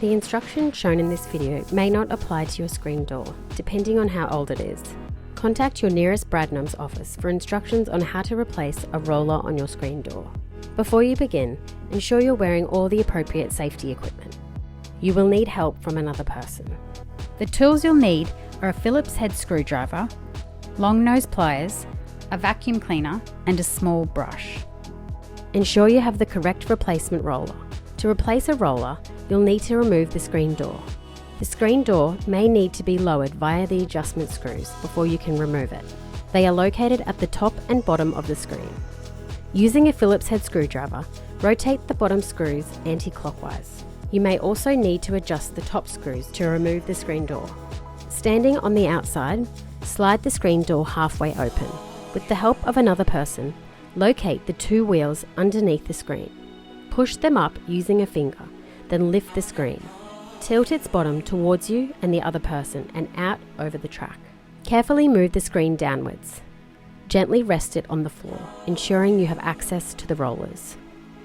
The instructions shown in this video may not apply to your screen door, depending on how old it is. Contact your nearest Bradnam's office for instructions on how to replace a roller on your screen door. Before you begin, ensure you're wearing all the appropriate safety equipment. You will need help from another person. The tools you'll need are a Phillips head screwdriver, long nose pliers, a vacuum cleaner, and a small brush. Ensure you have the correct replacement roller. To replace a roller, you'll need to remove the screen door. The screen door may need to be lowered via the adjustment screws before you can remove it. They are located at the top and bottom of the screen. Using a Phillips head screwdriver, rotate the bottom screws anti-clockwise. You may also need to adjust the top screws to remove the screen door. Standing on the outside, slide the screen door halfway open. With the help of another person, locate the two wheels underneath the screen. Push them up using a finger, then lift the screen. Tilt its bottom towards you and the other person and out over the track. Carefully move the screen downwards. Gently rest it on the floor, ensuring you have access to the rollers.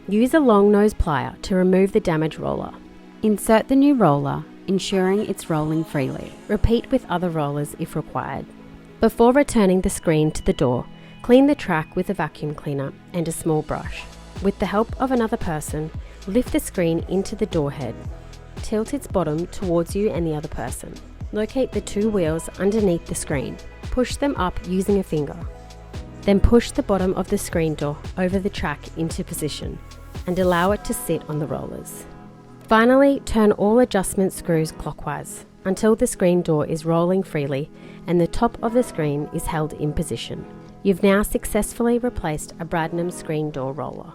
Use a long nose plier to remove the damaged roller. Insert the new roller, ensuring it's rolling freely. Repeat with other rollers if required. Before returning the screen to the door, clean the track with a vacuum cleaner and a small brush. With the help of another person, lift the screen into the door head. Tilt its bottom towards you and the other person. Locate the two wheels underneath the screen. Push them up using a finger. Then push the bottom of the screen door over the track into position and allow it to sit on the rollers. Finally, turn all adjustment screws clockwise until the screen door is rolling freely and the top of the screen is held in position. You've now successfully replaced a Bradnam screen door roller.